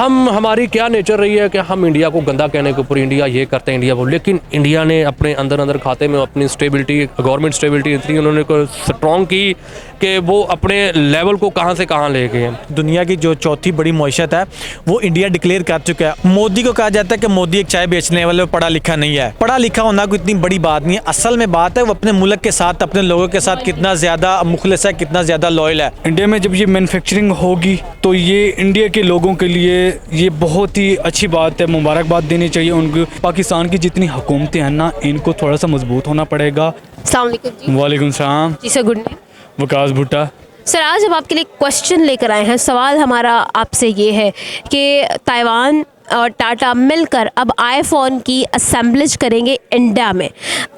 हमारी क्या नेचर रही है कि हम इंडिया को गंदा कहने के ऊपर इंडिया ये करते हैं इंडिया वो, लेकिन इंडिया ने अपने अंदर अंदर खाते में अपनी स्टेबिलिटी, गवर्नमेंट स्टेबिलिटी इतनी उन्होंने स्ट्रॉन्ग की कि वो अपने लेवल को कहाँ से कहाँ ले गए हैं। दुनिया की जो चौथी बड़ी मईशत है वो इंडिया डिक्लेयर कर चुका है। मोदी को कहा जाता है कि मोदी एक चाय बेचने वाले, पढ़ा लिखा नहीं है। पढ़ा लिखा होना कोई इतनी बड़ी बात नहीं है, असल में बात है वो अपने मुल्क के साथ, अपने लोगों के साथ कितना ज़्यादा मुखलिस है, कितना ज़्यादा लॉयल है। इंडिया में जब ये मैन्युफैक्चरिंग होगी तो ये इंडिया के लोगों के लिए ये बहुत ही अच्छी बात है, मुबारकबाद देनी चाहिए उनको। पाकिस्तान की जितनी हुकूमतें हैं ना, इनको थोड़ा सा मजबूत होना पड़ेगा। अस्सलाम वालेकुम जी। वालेकुम सलाम। जी सर, गुड नेम। वकास भुट्टा। सर, आज हम आपके लिए क्वेश्चन लेकर आए हैं। सवाल हमारा आपसे ये है कि ताइवान और टाटा मिलकर अब आईफोन की असेंबलेज करेंगे इंडिया में।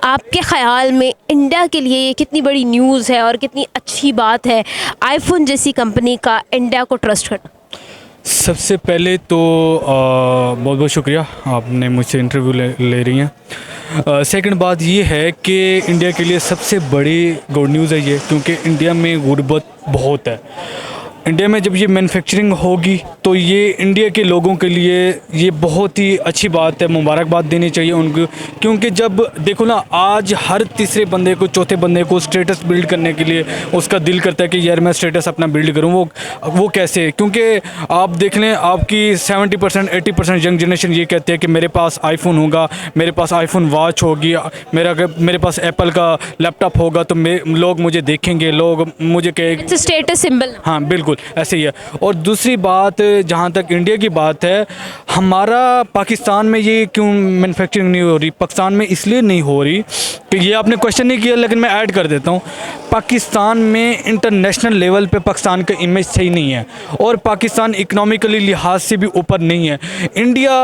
आपके ख़्याल में इंडिया के लिए ये कितनी बड़ी न्यूज़ है और कितनी अच्छी बात है आईफोन जैसी कंपनी का इंडिया को ट्रस्ट करना? सबसे पहले तो बहुत बहुत शुक्रिया, आपने मुझसे इंटरव्यू ले रही हैं। सेकंड बात ये है कि इंडिया के लिए सबसे बड़ी गुड न्यूज़ है ये, क्योंकि इंडिया में गुर्बत बहुत है। इंडिया में जब ये मैन्युफैक्चरिंग होगी तो ये इंडिया के लोगों के लिए ये बहुत ही अच्छी बात है, मुबारकबाद देनी चाहिए उनको। क्योंकि जब देखो ना, आज हर तीसरे बंदे को, चौथे बंदे को स्टेटस बिल्ड करने के लिए उसका दिल करता है कि यार मैं स्टेटस अपना बिल्ड करूं। वो कैसे? क्योंकि आप देख लें, आपकी 70% 80% यंग जनरेशन ये कहते हैं कि मेरे पास आईफोन होगा, मेरे पास आईफोन वॉच होगी, मेरे पास एप्पल का लैपटॉप होगा तो लोग मुझे देखेंगे, लोग मुझे कहेंगे स्टेटस सिंबल। हाँ बिल्कुल ऐसे ही है। और दूसरी बात, जहाँ तक इंडिया की बात है, हमारा पाकिस्तान में ये क्यों मैन्युफैक्चरिंग नहीं हो रही? पाकिस्तान में इसलिए नहीं हो रही कि ये आपने क्वेश्चन नहीं किया, लेकिन मैं ऐड कर देता हूँ। पाकिस्तान में इंटरनेशनल लेवल पे पाकिस्तान का इमेज सही नहीं है और पाकिस्तान इकनॉमिकली लिहाज से भी ऊपर नहीं है। इंडिया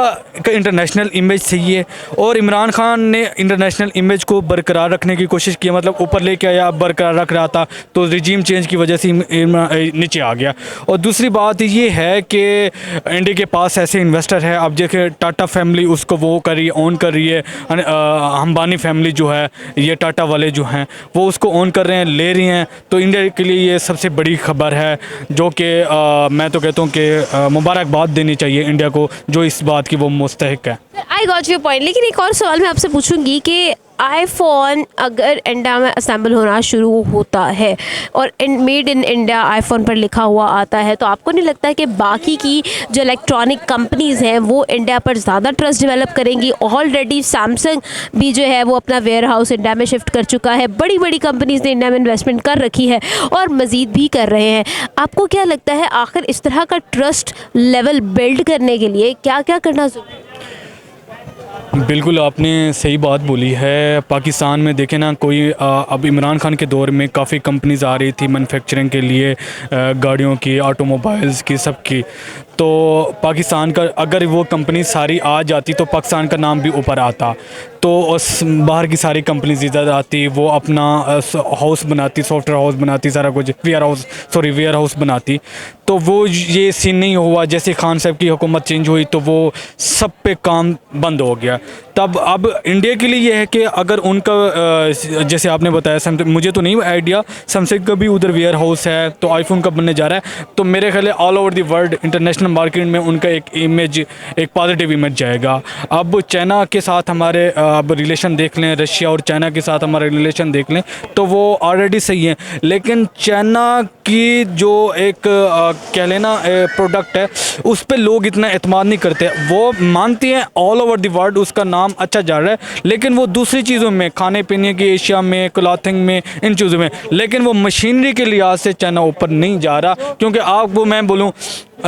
का इंटरनेशनल इमेज सही है और इमरान खान ने इंटरनेशनल इमेज को बरकरार रखने की कोशिश की, मतलब ऊपर लेके आया, बरकरार रख रहा था, तो रिजीम चेंज की वजह से नीचे आ गया। और दूसरी बात ये है कि इंडिया के पास ऐसे इन्वेस्टर है, अब देखिए टाटा फैमिली उसको वो कर रही है, ओन कर रही है। अंबानी फैमिली जो है, ये टाटा वाले जो हैं वो उसको ओन कर रहे हैं, ले रही हैं। तो इंडिया के लिए ये सबसे बड़ी खबर है, जो कि मैं तो कहता हूँ कि मुबारकबाद देनी चाहिए इंडिया को, जो इस बात की वो मुस्तहिक है। I got your point. लेकिन एक और सवाल मैं आपसे पूछूंगी कि आईफोन अगर इंडिया में असेंबल होना शुरू होता है और मेड इन इंडिया आईफोन पर लिखा हुआ आता है, तो आपको नहीं लगता है कि बाकी की जो इलेक्ट्रॉनिक कंपनीज़ हैं वो इंडिया पर ज़्यादा ट्रस्ट डेवलप करेंगी? ऑलरेडी सैमसंग भी जो है वो अपना वेयर हाउस इंडिया में शिफ्ट कर चुका है, बड़ी बड़ी कंपनीज़ ने इंडिया में इन्वेस्टमेंट कर रखी है और मज़ीद भी कर रहे हैं। आपको क्या लगता है आखिर इस तरह का ट्रस्ट लेवल बिल्ड करने के लिए क्या क्या करना ज़रूरी है? बिल्कुल आपने सही बात बोली है। पाकिस्तान में देखें ना, कोई अब इमरान खान के दौर में काफ़ी कंपनीज़ आ रही थी मैन्युफैक्चरिंग के लिए, गाड़ियों की, ऑटोमोबाइल्स की, सब की। तो पाकिस्तान का अगर वो कंपनी सारी आ जाती तो पाकिस्तान का नाम भी ऊपर आता, तो उस बाहर की सारी कंपनीज इधर आती, वो अपना हाउस बनाती, सॉफ्टवेयर हाउस बनाती, सारा कुछ वेयर हाउस बनाती। तो वो ये सीन नहीं हुआ। जैसे खान साहब की हुकूमत चेंज हुई तो वो सब पे काम बंद हो गया। तब अब इंडिया के लिए ये है कि अगर उनका जैसे आपने बताया सैमसंग, मुझे तो नहीं आइडिया, सैमसंग का भी उधर वेयर हाउस है, तो आईफोन का बनने जा रहा है। तो मेरे ख्याल all over the world international market में उनका एक इमेज, एक पॉजिटिव इमेज जाएगा। अब चाइना के साथ हमारे अब रिलेशन देख लें, रशिया और चाइना के साथ हमारे रिलेशन देख लें, तो वो ऑलरेडी सही है। लेकिन चाइना की जो एक कह लेना प्रोडक्ट है, उस पर लोग इतना एतमाद नहीं करते। वो मानती हैं ऑल ओवर द वर्ल्ड उसका नाम अच्छा जा रहा है, लेकिन वो दूसरी चीज़ों में, खाने पीने की एशिया में, क्लॉथिंग में, इन चीज़ों में, लेकिन वो मशीनरी के लिहाज से चाइना ऊपर नहीं जा रहा। क्योंकि आपको मैं बोलूँ,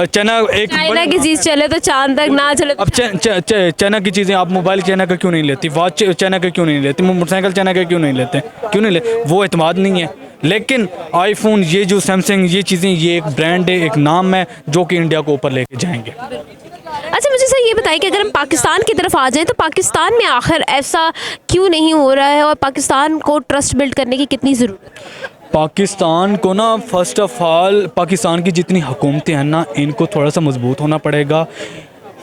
चाइना की चीज़ चले तो चांद तक ना चले। अब चाइना की चीज़ें, आप मोबाइल चाइना का क्यों नहीं लेती, वॉच चाइना का क्यों नहीं लेती, मोटरसाइकिल चाइना का क्यों नहीं लेते? वो एतमाद नहीं है। लेकिन आईफोन, ये जो सैमसंग, ये चीज़ें, ये एक ब्रांड है, एक नाम है, जो कि इंडिया को ऊपर लेके जाएंगे। अच्छा, मुझे सर ये बताइए कि अगर हम पाकिस्तान की तरफ आ जाएं तो पाकिस्तान में आखिर ऐसा क्यों नहीं हो रहा है और पाकिस्तान को ट्रस्ट बिल्ड करने की कितनी ज़रूरत है? पाकिस्तान को ना, फर्स्ट ऑफ ऑल पाकिस्तान की जितनी हुकूमतें हैं ना, इनको थोड़ा सा मजबूत होना पड़ेगा।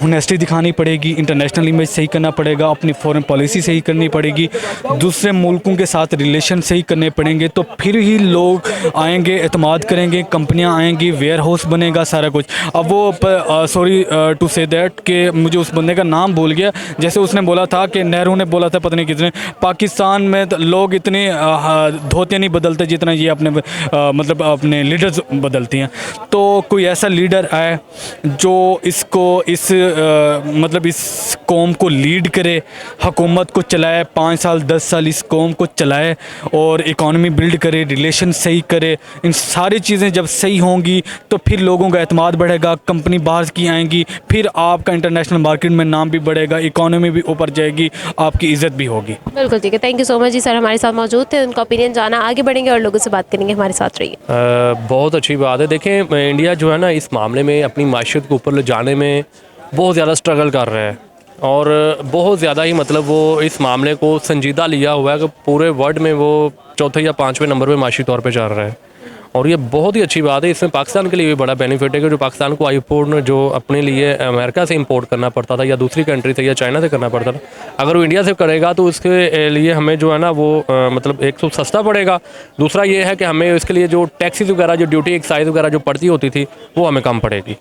होनेस्टी दिखानी पड़ेगी, इंटरनेशनल इमेज सही करना पड़ेगा, अपनी फॉरेन पॉलिसी सही करनी पड़ेगी, दूसरे मुल्कों के साथ रिलेशन सही करने पड़ेंगे, तो फिर ही लोग आएंगे, एतमाद करेंगे, कंपनियां आएंगी, वेयर हाउस बनेगा, सारा कुछ। अब वो सॉरी टू से दैट कि मुझे उस बंदे का नाम भूल गया, जैसे उसने बोला था कि नेहरू ने बोला था, पता नहीं किसने, पाकिस्तान में लोग इतने धोते नहीं बदलते जितना ये अपने मतलब अपने लीडर्स बदलती हैं। तो कोई ऐसा लीडर आए जो इसको मतलब इस कौम को लीड करे, हुकूमत को चलाए, 5 साल 10 साल इस कौम को चलाए और इकॉनमी बिल्ड करे, रिलेशन सही करे। इन सारी चीज़ें जब सही होंगी तो फिर लोगों का एतमाद बढ़ेगा, कंपनी बाहर की आएंगी, फिर आपका इंटरनेशनल मार्केट में नाम भी बढ़ेगा, इकॉनमी भी ऊपर जाएगी, आपकी इज़्ज़त भी होगी। बिल्कुल ठीक है, thank you so much ji. Sir हमारे साथ मौजूद थे, उनका ओपिनियन जाना, आगे बढ़ेंगे और लोगों से बात करेंगे। हमारे साथ रहिए। बहुत अच्छी बात है। देखें, इंडिया जो है ना इस मामले में अपनी माशियत को ऊपर ले जाने में बहुत ज़्यादा स्ट्रगल कर रहा है और बहुत ज़्यादा ही मतलब वो इस मामले को संजीदा लिया हुआ है कि पूरे वर्ल्ड में वो चौथे या 5वें नंबर पे माशी तौर पे चल रहा है और ये बहुत ही अच्छी बात है। इसमें पाकिस्तान के लिए भी बड़ा बेनिफिट है कि जो पाकिस्तान को आईफोन जो अपने लिए अमेरिका से इंपोर्ट करना पड़ता था या दूसरी कंट्री से या चाइना से करना पड़ता था, अगर वो इंडिया से करेगा तो उसके लिए हमें जो है ना वो मतलब एक तो सस्ता पड़ेगा, दूसरा ये है कि हमें इसके लिए जो टैक्सेस वगैरह, जो ड्यूटी एक्साइज वगैरह जो पड़ती होती थी वो हमें कम पड़ेगी।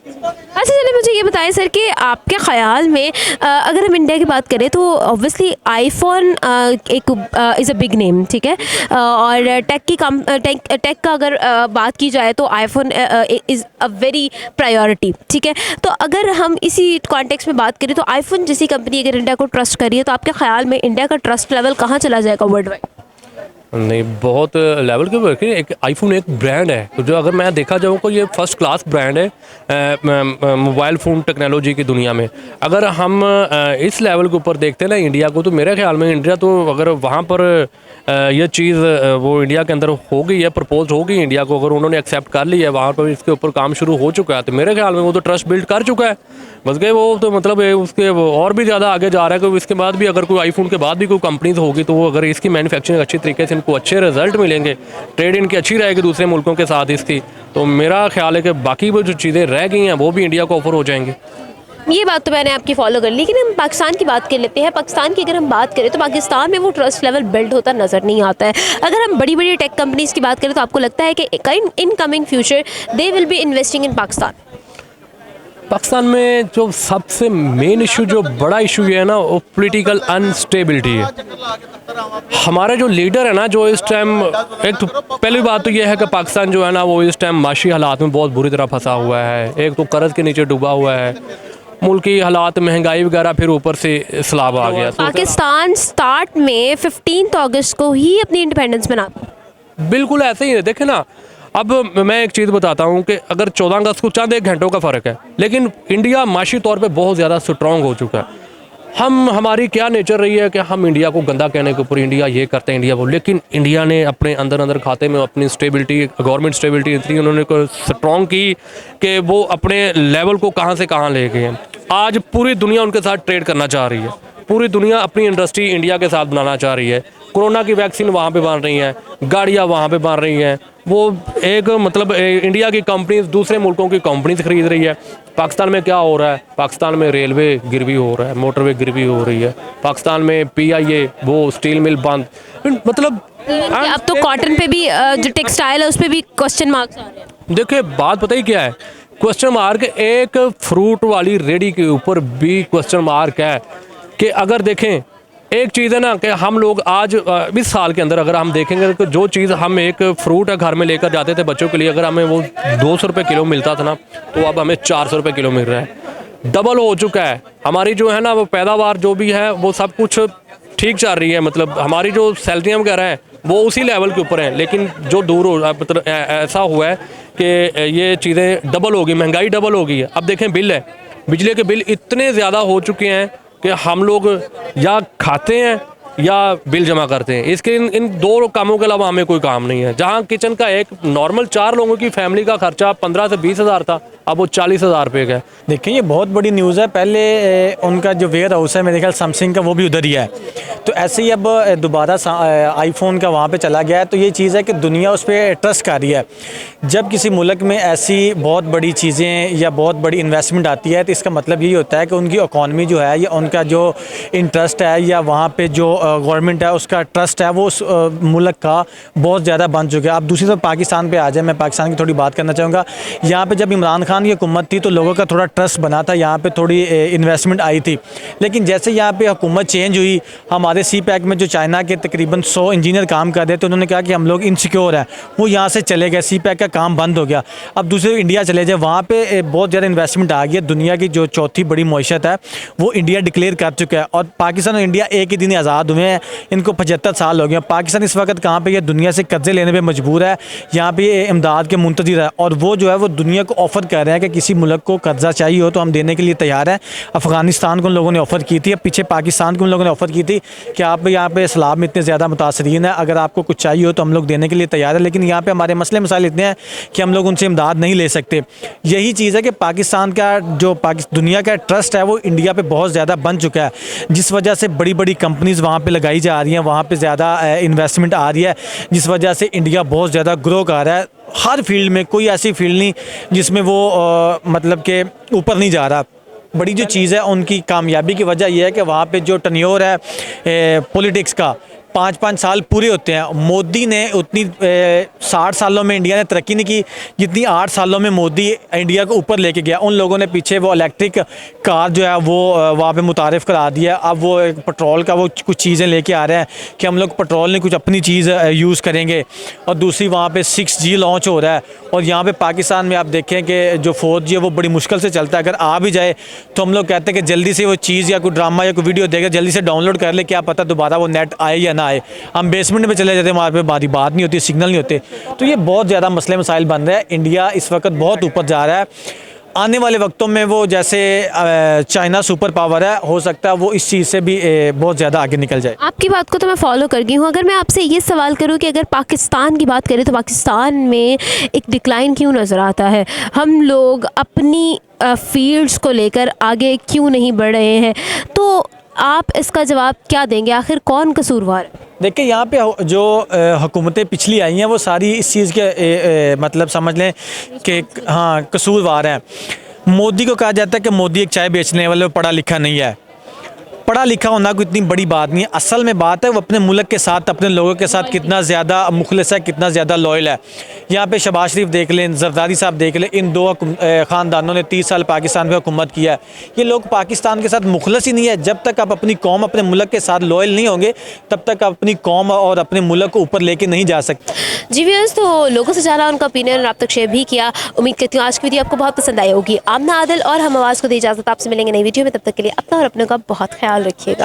अच्छा चलिए मुझे ये बताएं सर कि आपके ख्याल में अगर हम इंडिया की बात करें तो ऑब्वियसली आईफोन एक इज़ अ बिग नेम, ठीक है, और टेक का अगर बात की जाए तो iPhone is a very priority, ठीक है। तो अगर हम इसी कॉन्टेक्स्ट में बात करें तो आईफोन जैसी कंपनी अगर इंडिया को ट्रस्ट करिए तो आपके ख्याल में इंडिया का ट्रस्ट लेवल कहाँ चला जाएगा वर्ल्ड वाइड? नहीं, बहुत लेवल के वर्क है। एक आईफोन एक ब्रांड है, तो जो अगर मैं देखा जाऊँ तो ये फर्स्ट क्लास ब्रांड है मोबाइल फ़ोन टेक्नोलॉजी की दुनिया में। अगर हम इस लेवल के ऊपर देखते हैं ना इंडिया को, तो मेरे ख्याल में इंडिया तो अगर वहाँ पर ये चीज़ वो इंडिया के अंदर हो गई है, प्रपोज हो गई इंडिया को, अगर उन्होंने एक्सेप्ट कर लिया है, वहाँ पर इसके ऊपर काम शुरू हो चुका है, तो मेरे ख्याल में वो तो ट्रस्ट बिल्ड कर चुका है। बस गए वो तो मतलब उसके और भी ज़्यादा आगे जा रहा है कि इसके बाद भी अगर कोई आईफोन के बाद भी कोई कंपनीज होगी तो वो अगर इसकी मैन्युफैक्चरिंग अच्छी तरीके से इनको अच्छे रिजल्ट मिलेंगे, ट्रेड इनकी अच्छी रहेगी दूसरे मुल्कों के साथ इसकी, तो मेरा ख्याल है कि बाकी वो जो चीज़ें रह गई हैं वो भी इंडिया को ऑफर हो जाएंगी। ये बात तो मैंने आपकी फॉलो कर ली, लेकिन हम पाकिस्तान की बात कर लेते हैं। पाकिस्तान की अगर हम बात करें तो पाकिस्तान में वो ट्रस्ट लेवल बिल्ड होता नज़र नहीं आता है। अगर हम बड़ी बड़ी टेक कंपनीज़ की बात करें तो आपको लगता है कि in coming future they will be investing in Pakistan? Pakistan में जो सबसे मेन इशू, जो बड़ा इशू ये है ना, वो पॉलिटिकल अनस्टेबिलिटी है। हमारे जो लीडर है ना, जो इस टाइम, एक तो पहली बात तो ये है कि पाकिस्तान जो है ना वो इस टाइम माशी हालात में बहुत बुरी तरह फंसा हुआ है। एक तो कर्ज के नीचे डूबा हुआ है, मुल्क की हालात, महंगाई वगैरह, फिर ऊपर से सैलाब आ गया। पाकिस्तान स्टार्ट में 15 अगस्त को ही अपनी इंडिपेंडेंस मनाता, बिल्कुल ऐसे ही है। देखे ना, अब मैं एक चीज़ बताता हूँ कि अगर 14 अगस्त को चंद 1 घंटों का फ़र्क है, लेकिन इंडिया माशी तौर पे बहुत ज़्यादा स्ट्रॉन्ग हो चुका है। हमारी क्या नेचर रही है कि हम इंडिया को गंदा कहने के ऊपर इंडिया ये करते हैं, इंडिया वो, लेकिन इंडिया ने अपने अंदर खाते में अपनी स्टेबिलिटी, गवर्नमेंट स्टेबिलिटी इतनी उन्होंने स्ट्रॉन्ग की कि वो अपने लेवल को कहाँ से कहाँ ले गए हैं। आज पूरी दुनिया उनके साथ ट्रेड करना चाह रही है, पूरी दुनिया अपनी इंडस्ट्री इंडिया के साथ बनाना चाह रही है। कोरोना की वैक्सीन वहाँ पे बन रही हैं, गाड़ियाँ वहाँ पे बन रही हैं, वो एक मतलब इंडिया की कंपनीज दूसरे मुल्कों की कंपनीज खरीद रही है। पाकिस्तान में क्या हो रहा है? पाकिस्तान में रेलवे गिरवी हो रहा है, मोटरवे गिरवी हो रही है, पाकिस्तान में PIA वो स्टील मिल बंद, मतलब अब तो कॉटन पे भी जो टेक्सटाइल है उस पर भी क्वेश्चन मार्क्स आ रहे हैं। देखिए बात पता ही क्या है, क्वेश्चन मार्क एक फ्रूट वाली रेडी के ऊपर भी क्वेश्चन मार्क है कि अगर देखें, एक चीज़ है ना कि हम लोग आज 20 साल के अंदर अगर हम देखेंगे तो जो चीज़ हम एक फ्रूट घर में लेकर जाते थे बच्चों के लिए, अगर हमें वो 200 रुपये किलो मिलता था ना, तो अब हमें 400 रुपये किलो मिल रहा है। डबल हो चुका है। हमारी जो है ना वो पैदावार जो भी है वो सब कुछ ठीक चल रही है, मतलब हमारी जो सैलरियाँ वगैरह हैं वो उसी लेवल के ऊपर हैं, लेकिन जो दूर हो मतलब ऐसा हुआ है कि ये चीज़ें डबल हो गई, महंगाई डबल हो गई है। अब देखें बिल है, बिजली के बिल इतने ज़्यादा हो चुके हैं कि हम लोग या खाते हैं या बिल जमा करते हैं। इसके इन दो कामों के अलावा हमें कोई काम नहीं है। जहाँ किचन का एक नॉर्मल 4 लोगों की फैमिली का खर्चा 15 से 20 हज़ार था, अब वो 40,000 रुपये का है। देखिए ये बहुत बड़ी न्यूज़ है। पहले उनका जो वेयर हाउस है मेरे ख्याल सैमसंग का, वो भी उधर ही है। तो ऐसे ही अब दोबारा आईफोन का वहाँ पे चला गया है। तो ये चीज़ है कि दुनिया उस पर ट्रस्ट कर रही है। जब किसी मुल्क में ऐसी बहुत बड़ी चीज़ें या बहुत बड़ी इन्वेस्टमेंट आती है तो इसका मतलब यही होता है कि उनकी इकॉनमी जो है या उनका जो इंटरेस्ट है या वहाँ पे जो गवर्नमेंट है उसका ट्रस्ट है वो उस मुल्क का बहुत ज़्यादा बन चुका है। अब दूसरी तरफ पाकिस्तान पे आ जाए, मैं पाकिस्तान की थोड़ी बात करना चाहूँगा। यहाँ पे जब इमरान खान की हुकूमत थी तो लोगों का थोड़ा ट्रस्ट बना था, यहाँ पे थोड़ी इन्वेस्टमेंट आई थी। लेकिन जैसे यहाँ पे हुकूमत चेंज हुई, हमारे सी पैक में जो चाइना के तकरीबन 100 इंजीनियर काम कर रहे थे, उन्होंने कहा कि हम लोग इनसिक्योर हैं, वो यहाँ से चले गए, सी पैक का काम बंद हो गया। अब दूसरे इंडिया चले जाए, वहाँ पे बहुत ज़्यादा इन्वेस्टमेंट आ गई है। दुनिया की जो चौथी बड़ी मईशत है वो इंडिया डिक्लेयर कर चुका है। और पाकिस्तान और इंडिया एक ही दिन आज़ाद हुए हैं, इनको 75 साल हो गए। पाकिस्तान इस वक्त कहाँ पे, ये दुनिया से कर्जे लेने पे मजबूर है, यहाँ पे इमदाद के मुंतज़िर है। और वो जो है वो दुनिया को ऑफ़र कर रहे हैं कि किसी मुल्क को कर्जा चाहिए हो तो हम देने के लिए तैयार हैं। अफ़गानिस्तान को उन लोगों ने ऑफ़र की थी, पीछे पाकिस्तान को उन लोगों ने ऑफ़र की थी कि आप यहाँ पे इस्लाम में इतने ज़्यादा मुतासरीन है, अगर आपको कुछ चाहिए हो तो हम लोग देने के लिए तैयार है। लेकिन यहाँ पे हमारे मसले मसाइल इतने हैं कि हम लोग उनसे इमदाद नहीं ले सकते। यही चीज़ है कि पाकिस्तान का जो दुनिया का ट्रस्ट है वो इंडिया पे बहुत ज़्यादा बन चुका है, जिस वजह से बड़ी बड़ी कंपनीज़ वहाँ पे लगाई जा रही हैं, वहाँ पे ज़्यादा इन्वेस्टमेंट आ रही है, जिस वजह से इंडिया बहुत ज़्यादा ग्रो कर रहा है। हर फील्ड में कोई ऐसी फील्ड नहीं जिसमें वो मतलब के ऊपर नहीं जा रहा। बड़ी जो चीज़ है उनकी कामयाबी की वजह यह है कि वहाँ पे जो टन्योर है पॉलिटिक्स का 5-5 साल पूरे होते हैं। मोदी ने उतनी 60 सालों में इंडिया ने तरक्की नहीं की जितनी 8 सालों में मोदी इंडिया को ऊपर लेके गया। उन लोगों ने पीछे वो इलेक्ट्रिक कार जो है वो वहाँ पे मुतारिफ़ करा दिया। अब वो पेट्रोल का वो कुछ चीज़ें लेके आ रहे हैं कि हम लोग पेट्रोल नहीं कुछ अपनी चीज़ यूज़ करेंगे। और दूसरी वहाँ पे 6G लॉन्च हो रहा है। और यहाँ पे पाकिस्तान में आप देखें कि जो 4G है वो बड़ी मुश्किल से चलता है। अगर आ भी जाए तो हम लोग कहते हैं कि जल्दी से वो चीज़ या कोई ड्रामा या कोई वीडियो देगा जल्दी से डाउनलोड कर ले, क्या पता दोबारा वो नेट आए या ना आए। हम बेसमेंट में चले जाते हैं, वहाँ पे बारी बात नहीं होती, सिग्नल नहीं होते। तो ये बहुत ज़्यादा मसले मसाइल बन रहे हैं। इंडिया इस वक्त बहुत ऊपर जा रहा है। आने वाले वक्तों में वो जैसे चाइना सुपर पावर है, हो सकता है वो इस चीज़ से भी बहुत ज़्यादा आगे निकल जाए। आपकी बात को तो मैं फॉलो कर गई हूँ। अगर मैं आपसे ये सवाल करूँ कि अगर पाकिस्तान की बात करें तो पाकिस्तान में एक डिक्लाइन क्यों नज़र आता है? हम लोग अपनी फील्ड्स को लेकर आगे क्यों नहीं बढ़ रहे हैं? तो आप इसका जवाब क्या देंगे? आखिर कौन कसूरवार है? देखिए यहाँ पे जो हुकूमतें पिछली आई हैं वो सारी इस चीज़ के मतलब समझ लें कि हाँ कसूरवार हैं। मोदी को कहा जाता है कि मोदी एक चाय बेचने वाले, पढ़ा लिखा नहीं है। पढ़ा लिखा होना कोई इतनी बड़ी बात नहीं है। असल में बात है वो अपने मुल्क के साथ, अपने लोगों के साथ कितना ज़्यादा मुखलिस है, कितना ज़्यादा लॉयल है। यहाँ पे शहबाज शरीफ देख लें, जरदारी साहब देख लें, इन दो ख़ानदानों ने 30 साल पाकिस्तान में हुकूमत किया है। ये लोग पाकिस्तान के साथ मुखलिस ही नहीं है। जब तक आप अपनी कौम, अपने मुल्क के साथ लॉयल नहीं होंगे तब तक आप अपनी कौम और अपने मुल्क को ऊपर लेके नहीं जा सकते। जी व्यूअर्स, तो लोगों से जाना, उनका ओपिनियन आप तक शेयर भी किया। उम्मीद करती हूँ आज की वीडियो आपको बहुत पसंद आई होगी। आमना आदिल और हम आवाज़ को दी इजाज़त, आपसे मिलेंगे नई वीडियो में। तब तक के लिए अपना और अपनों का बहुत ख्याल रखिएगा।